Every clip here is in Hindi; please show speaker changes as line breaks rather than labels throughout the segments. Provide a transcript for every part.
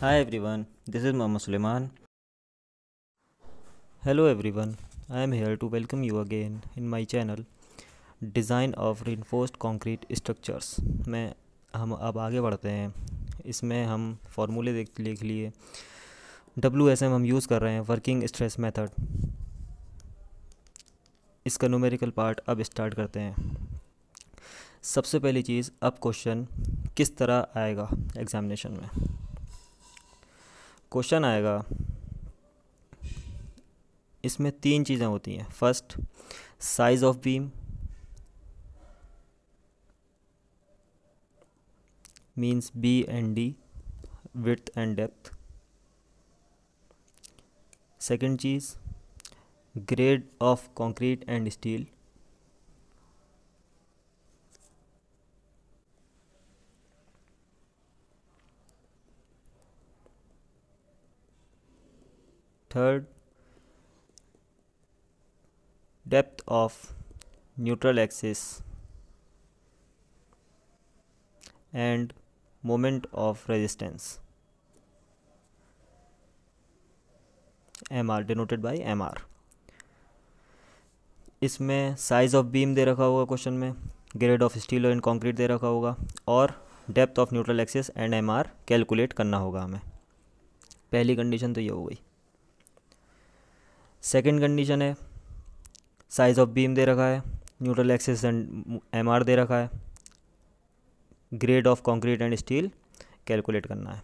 Hi everyone, this is Muhammad Suleiman. Hello everyone, I am here to welcome you again in my channel Design of Reinforced Concrete Structures। में हम अब आगे बढ़ते हैं। इसमें हम फॉर्मूले लिख लिए। WSM हम यूज़ कर रहे हैं, वर्किंग स्ट्रेस मेथड। इसका न्यूमेरिकल पार्ट अब स्टार्ट करते हैं। सबसे पहली चीज़, अब क्वेश्चन किस तरह आएगा एग्जामिनेशन में। क्वेश्चन आएगा, इसमें तीन चीज़ें होती हैं। First, size of beam means B and D, width and depth. Second चीज़, grade of concrete and steel. Third, depth of neutral axis and moment of resistance, MR, denoted by MR। इसमें साइज ऑफ बीम दे रखा होगा क्वेश्चन में, grade of steel and concrete दे रखा होगा, और depth of neutral axis and MR calculate करना होगा हमें। पहली कंडीशन तो ये हो गई। सेकंड कंडीशन है, साइज ऑफ बीम दे रखा है, न्यूट्रल एक्सिस एंड MR दे रखा है, grade of concrete and steel calculate करना है।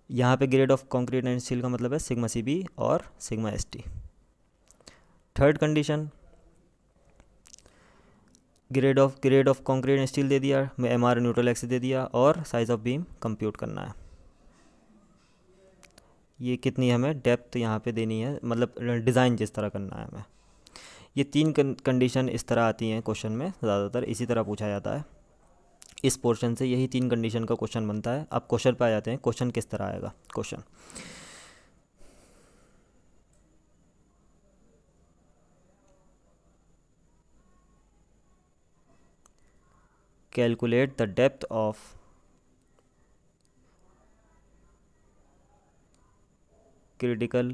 यहाँ पे grade of concrete and steel का मतलब है सिग्मा CB और sigma ST। Third condition, grade of concrete and steel दे दिया, MR न्यूट्रल एक्सिस दे दिया, और साइज ऑफ बीम कंप्यूट करना है। ये कितनी हमें डेप्थ यहाँ पे देनी है, मतलब डिज़ाइन जिस तरह करना है हमें। ये तीन कंडीशन इस तरह आती हैं क्वेश्चन में, ज़्यादातर इसी तरह पूछा जाता है। इस पोर्शन से यही तीन कंडीशन का क्वेश्चन बनता है। अब क्वेश्चन पे आ जाते हैं, क्वेश्चन किस तरह आएगा। Question, calculate the depth of critical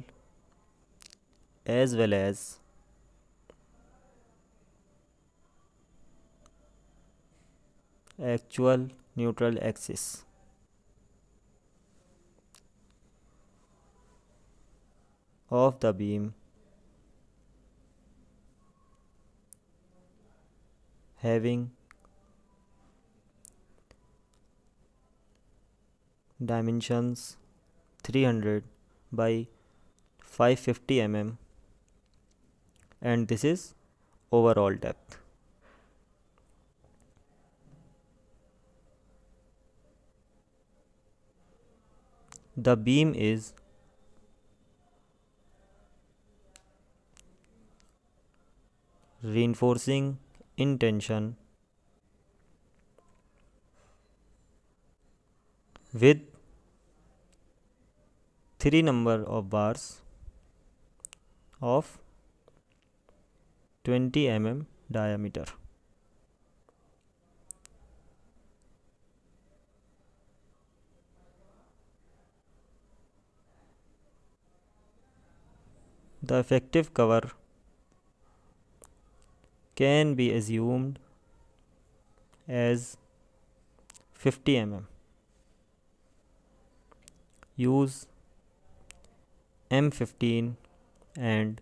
as well as actual neutral axis of the beam having dimensions 300 by 550 mm and this is overall depth। The beam is reinforcing in tension with 3 number of bars of 20 mm diameter। The effective cover can be assumed as 50 mm। Use M15 and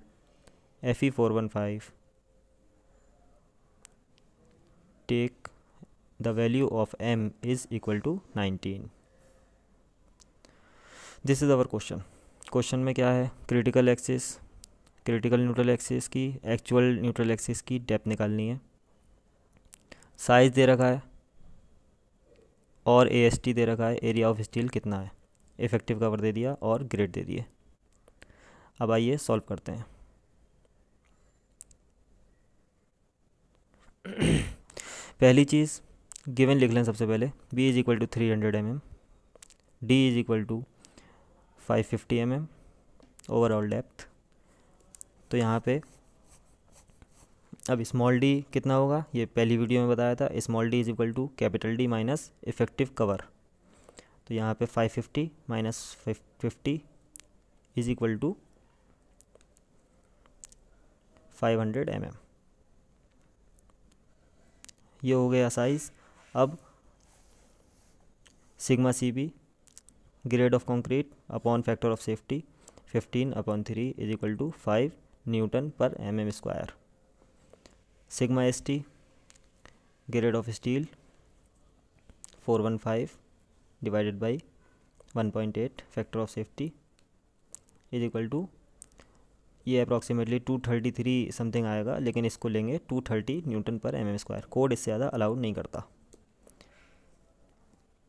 Fe415। Take the value of M is equal to 19। This is our question. Question में क्या है, क्रिटिकल न्यूट्रल एक्सिस की, एक्चुअल न्यूट्रल एक्सिस की डेप्थ निकालनी है। साइज दे रखा है और AST दे रखा है, एरिया ऑफ स्टील कितना है। इफेक्टिव कवर दे दिया और ग्रेड दे दिए। अब आइए सॉल्व करते हैं। पहली चीज़, गिवन लिख लें सबसे पहले। B is equal to 300 mm, D is equal to 550 mm overall depth. तो यहाँ पे अब स्मॉल d कितना होगा, ये पहली वीडियो में बताया था। Small d is equal to capital D minus effective cover तो यहाँ पे 550 minus 50 is equal to 500 mm। ये हो गया साइज। अब sigma C B grade of concrete upon factor of safety 15/3 is equal to 5 newton per mm²। Sigma S T grade of steel 415 divided by 1.8 factor of safety is equal to, ये अप्रॉक्सीमेटली 233 समथिंग आएगा, लेकिन इसको लेंगे 230 न्यूटन पर mm²। कोड इससे ज़्यादा अलाउड नहीं करता।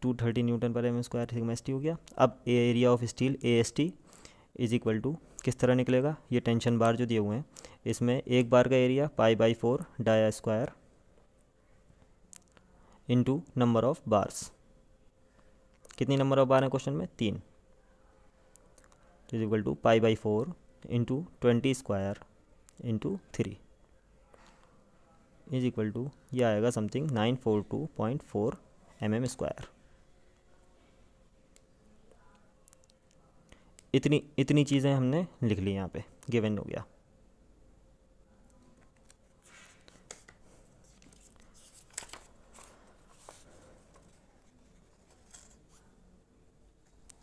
230 Newton per mm² sigma S T हो गया। अब area of steel A S T is equal to किस तरह निकलेगा, ये टेंशन बार जो दिए हुए हैं इसमें एक बार का area π/4 dia square into number of bars. कितनी नंबर ऑफ बार है क्वेश्चन में, 3, is equal to π/4 into 20 square into 3 is equal to, यह आएगा समथिंग 942.4 mm²। इतनी चीज़ें हमने लिख ली, यहाँ पे गिवन हो गया।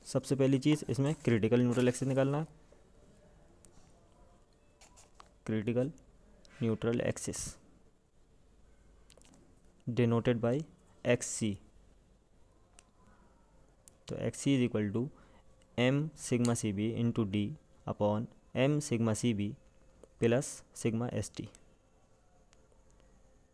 सबसे पहली चीज़ इसमें क्रिटिकल न्यूट्रल एक्सिस निकालना है। Critical neutral axis denoted by X C. तो X C is equal to M sigma C B into D upon M sigma C B plus sigma S T.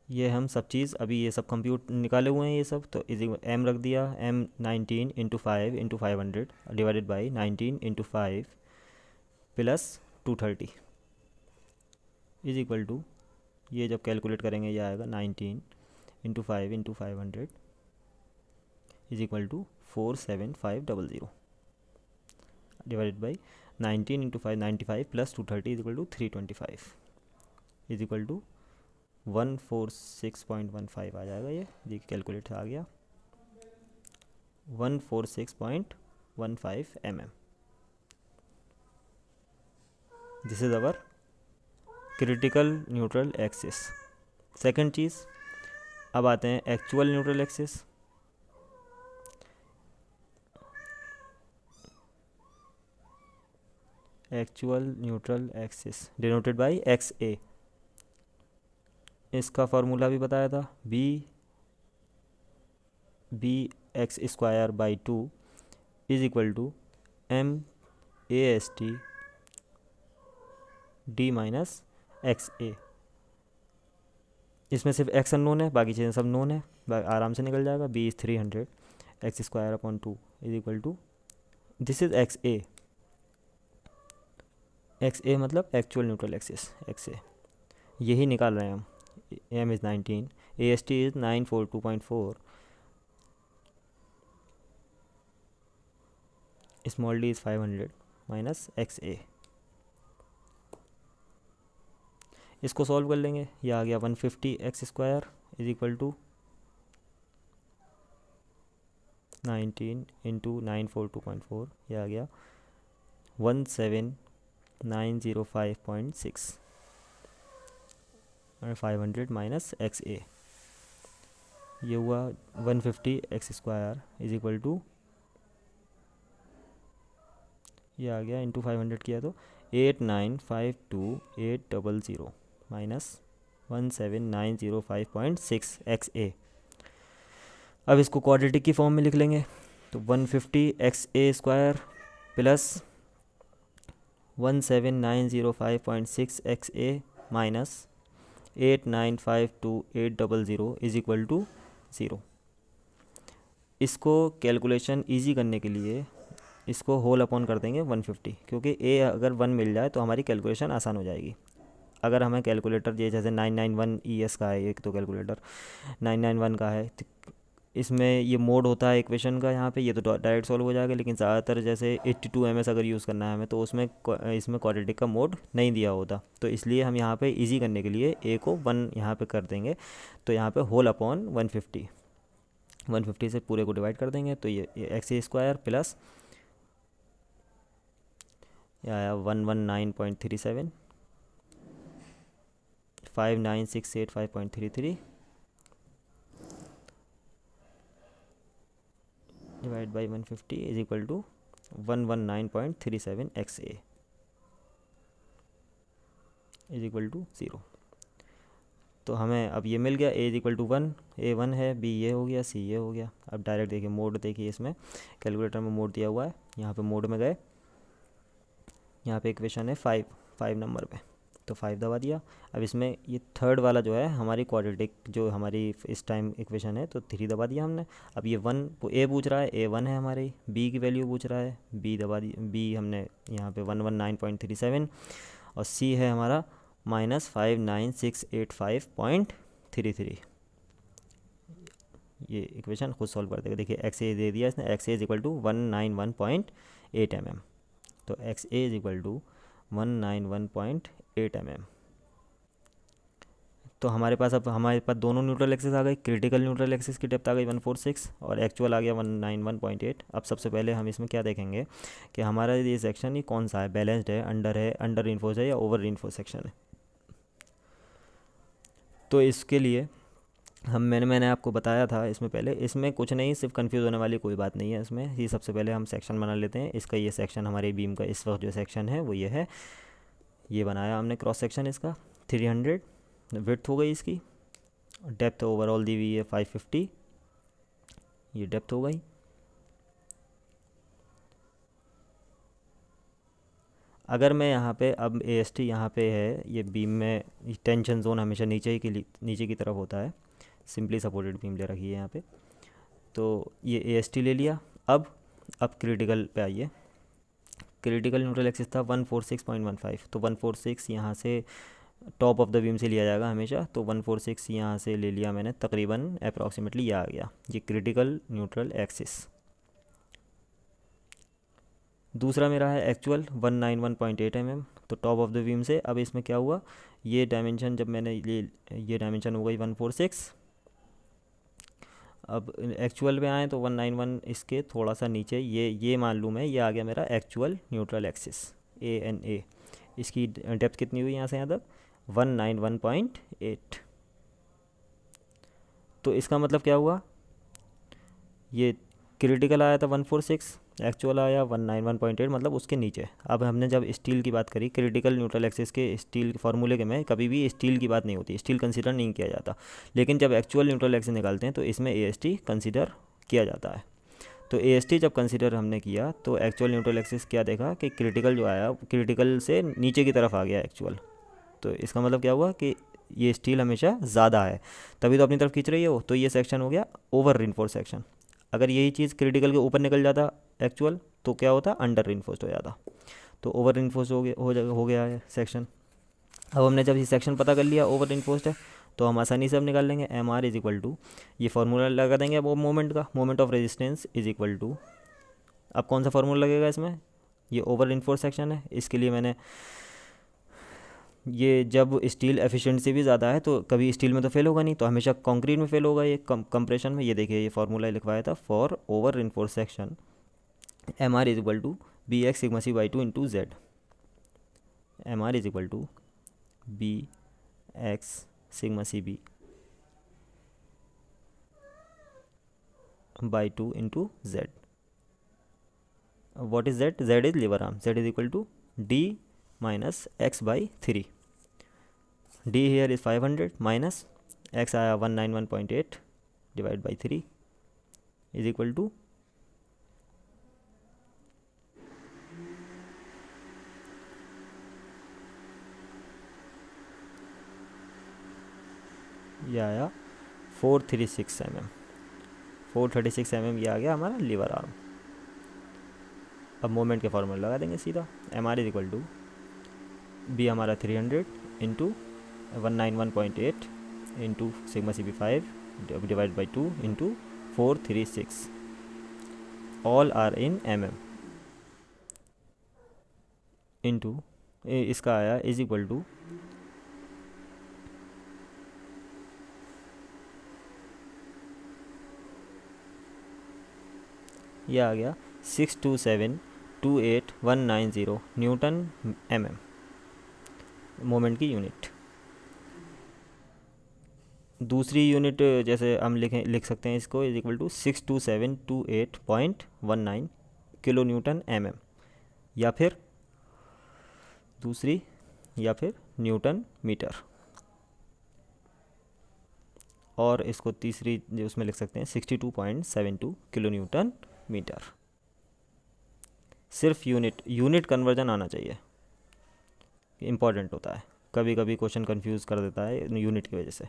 ये हम सब चीज़ अभी ये सब कंप्यूट निकाले हुए हैं ये सब, तो इज एम रख दिया, M 19 into 5 into 500 divided by 19 into 5 plus 230 is equal to, ये जब कैलकुलेट करेंगे ये आएगा 19 into 5 into 500 is equal to 47500 divided by 19 into 5 95 plus 230 is equal to 325 is equal to 146.15 आ जाएगा। ये देखिए कैलकुलेट आ गया 146.15 mm। This is our critical neutral axis. Second चीज़, अब आते हैं actual neutral axis. Actual neutral axis denoted by X A. इसका फार्मूला भी बताया था, B X square by 2 is equal to M A S T D minus X A. इसमें सिर्फ एक्स अननोन है, बाकी चीज़ें सब नोन है, आराम से निकल जाएगा। B is 300 X square upon 2 is equal to, this is X A. X A मतलब actual neutral axis X A, यही निकाल रहे हैं हम। M is 19, A S T is 942.4, small D is 500 minus X A. इसको सॉल्व कर लेंगे, ये आ गया 150 x square is equal to 19 into 942.4, यह आ गया 17905.6 और 500 माइनस एक्स ए, ये हुआ 150 x square is equal to, ये आ गया इंटू 500 किया तो 8952800 माइनस 17905.6 एक्स ए। अब इसको क्वाड्रेटिक की फॉर्म में लिख लेंगे, तो 150 x A square plus 17905.6 x A minus 8952800 is equal to 0। इसको कैलकुलेशन इजी करने के लिए इसको होल अपॉन कर देंगे 150, क्योंकि ए अगर 1 मिल जाए तो हमारी कैलकुलेशन आसान हो जाएगी। अगर हमें कैलकुलेटर ये जैसे 991 ES का है, एक तो कैलकुलेटर 991 का है, तो इसमें ये मोड होता है इक्वेशन का, यहाँ पे ये तो डायरेक्ट सॉल्व हो जाएगा। लेकिन ज़्यादातर जैसे 82 MS अगर यूज़ करना है हमें, तो उसमें इसमें क्वाड्रेटिक का मोड नहीं दिया होता, तो इसलिए हम यहाँ पे इजी करने के लिए ए को 1 यहाँ पे कर देंगे। तो यहाँ पे होल अपॉन 150 150 से पूरे को डिवाइड कर देंगे तो ये एक्स ए स्क्वायर प्लस ये आया 119.37 59,685.33 divide by 150 is equal to 119.37 x A is equal to 0। तो हमें अब ये मिल गया A is equal to 1, A 1 है, बी ये हो गया, सी ये हो गया। अब डायरेक्ट देखिए मोड, देखिए इसमें कैलकुलेटर में मोड दिया हुआ है, यहाँ पे मोड में गए, यहाँ पे इक्वेशन है 5 नंबर पे, तो 5 दबा दिया। अब इसमें ये थर्ड वाला जो है हमारी क्वाड्रेटिक जो हमारी इस टाइम इक्वेशन है, तो 3 दबा दिया हमने। अब ये 1 ए पूछ रहा है, ए 1 है हमारी, बी की वैल्यू पूछ रहा है, बी दबा दी, बी हमने यहाँ पे 119.37 और सी है हमारा -59,685.33। ये इक्वेशन खुद सॉल्व कर देगा। देखिए एक्स ए दे दिया इसने, x A is equal to 191.8 mm, तो x A is equal to 191.8 mm। तो हमारे पास अब हमारे पास दोनों न्यूट्रल एक्सिस आ गई, क्रिटिकल न्यूट्रल एक्सिस की डेप्थ आ गई 146 और एक्चुअल आ गया 191.8। अब सबसे पहले हम इसमें क्या देखेंगे कि हमारा ये सेक्शन ही कौन सा है, बैलेंस्ड है, अंडर रीइंफोर्स है या ओवर रीइंफोर्स सेक्शन है। तो इसके लिए मैंने आपको बताया था इसमें पहले, इसमें कुछ नहीं, सिर्फ कंफ्यूज होने वाली कोई बात नहीं है इसमें। ये सबसे पहले हम सेक्शन बना लेते हैं इसका। ये सेक्शन हमारे बीम का इस वक्त जो सेक्शन है वो ये है, ये बनाया हमने क्रॉस सेक्शन इसका 300, विड्थ हो गई इसकी, डेप्थ ओवरऑल दी हुई है 550, ये डेप्थ हो गई। अगर मैं यहाँ पे अब ए एस टी यहाँ पे है, ये बीम में टेंशन जोन हमेशा नीचे की तरफ होता है, सिंपली सपोर्टेड बीम ले रखी है यहाँ पे, तो ये ए एस टी ले लिया। अब क्रिटिकल पे आइए, क्रिटिकल न्यूट्रल एक्सिस था 146.15, तो 146 यहाँ से टॉप ऑफ द बीम से लिया जाएगा हमेशा, तो 146 यहाँ से ले लिया मैंने, तकरीबन अप्रॉक्सीमेटली ये आ गया, ये क्रिटिकल न्यूट्रल एक्सिस। दूसरा मेरा है एक्चुअल 191.8 mm, तो टॉप ऑफ द बीम से। अब इसमें क्या हुआ, ये डायमेंशन जब मैंने ये डायमेंशन हो गई 146, अब एक्चुअल में आए तो 191 इसके थोड़ा सा नीचे, ये मालूम है, ये आ गया मेरा actual neutral axis A N A. इसकी डेप्थ कितनी हुई यहाँ से यहाँ तक 191.8। तो इसका मतलब क्या हुआ, ये क्रिटिकल आया था 146, एक्चुअल आया 191.8, मतलब उसके नीचे। अब हमने जब स्टील की बात करी, क्रिटिकल न्यूट्रल एक्सिस के स्टील के फार्मूले के में कभी भी स्टील की बात नहीं होती, स्टील कंसीडर नहीं किया जाता, लेकिन जब एक्चुअल न्यूट्रल एक्सिस निकालते हैं तो इसमें ए एस टी कंसीडर किया जाता है। तो ए एस टी जब कंसीडर हमने किया तो एक्चुअल न्यूट्रल एक्सिस क्या देखा कि क्रिटिकल जो आया, क्रिटिकल से नीचे की तरफ आ गया एक्चुअल। तो इसका मतलब क्या हुआ कि ये स्टील हमेशा ज़्यादा है, तभी तो अपनी तरफ खींच रही है वो, तो ये सेक्शन हो गया ओवर रीइंफोर्स सेक्शन। अगर यही चीज़ क्रिटिकल के ऊपर निकल जाता एक्चुअल, तो क्या होता, अंडर रीइंफोर्स्ड हो जाता। तो ओवर रीइंफोर्स्ड हो गया है सेक्शन। अब हमने जब ये सेक्शन पता कर लिया ओवर रीइंफोर्स्ड है, तो हम आसानी से अब निकाल लेंगे M R is equal to, ये फार्मूला लगा देंगे अब वो मोमेंट का, moment of resistance is equal to, अब कौन सा फार्मूला लगेगा इसमें, ये ओवर रीइंफोर्स्ड सेक्शन है, इसके लिए मैंने ये जब स्टील एफिशिएंसी भी ज़्यादा है तो कभी स्टील में तो फेल होगा नहीं, तो हमेशा कंक्रीट में फेल होगा ये कंप्रेशन में। ये देखिए ये फार्मूला लिखवाया था for over reinforced section, M R is equal to B x sigma C by 2 into Z, M R is equal to B x sigma C B by 2 into Z. What is Z, Z is lever arm, Z is equal to D minus x by 3, D here is 500 minus x आया 191.8 divide by 3 is equal to ये आया 436 mm, 436 mm ये आ गया हमारा लीवर आर्म। अब मोमेंट के फॉर्मूला लगा देंगे सीधा, M R is equal to B हमारा 300 into 191.8 into sigma C B 5 divide by 2 into 436, all are in M M, into इसका आया इज इक्वल टू ये आ गया 62728,190 न्यूटन mm, मोमेंट की यूनिट। दूसरी यूनिट जैसे हम लिख सकते हैं इसको, is equal to 62728.19 kilo newton mm, या फिर दूसरी, या फिर न्यूटन मीटर। और इसको तीसरी जो उसमें लिख सकते हैं 62.72 किलो न्यूटन मीटर। सिर्फ यूनिट कन्वर्जन आना चाहिए, इम्पॉर्टेंट होता है, कभी कभी क्वेश्चन कंफ्यूज कर देता है यूनिट की वजह से।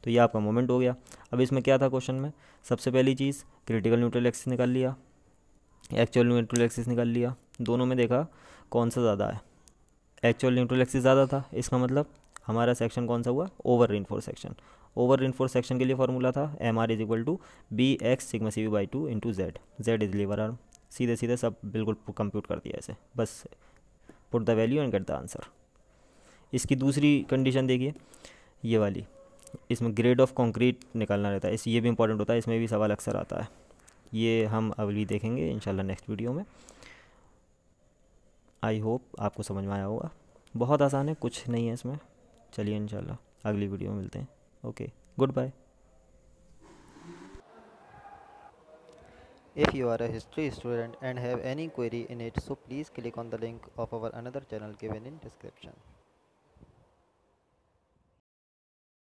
तो ये आपका मोमेंट हो गया। अब इसमें क्या था क्वेश्चन में, सबसे पहली चीज़ क्रिटिकल न्यूट्रल एक्सिस निकाल लिया, एक्चुअल न्यूट्रल एक्सिस निकाल लिया। दोनों में देखा कौन सा ज़्यादा है, एक्चुअल न्यूट्रल एक्सिस ज़्यादा था, इसका मतलब हमारा सेक्शन कौन सा हुआ, over reinforce section. Over reinforce section के लिए फॉर्मूला था MR is equal to BX σCV/2 into Z is lever arm. सीधे सीधे सब बिल्कुल कंप्यूट कर दिया ऐसे, बस put the value and get the answer. इसकी दूसरी कंडीशन देखिए, ये वाली, इसमें ग्रेड ऑफ कंक्रीट निकालना रहता है, ये भी इंपॉर्टेंट होता है, इसमें भी सवाल अक्सर आता है। ये हम अगली देखेंगे इंशाल्लाह नेक्स्ट वीडियो में। आई होप आपको समझ में आया होगा, बहुत आसान है, कुछ नहीं है इसमें। चलिए इंशाल्लाह अगली वीडियो में मिलते हैं। Okay, good bye.
If you are a history student and have any query in it, so please click on the link of our another channel given in description.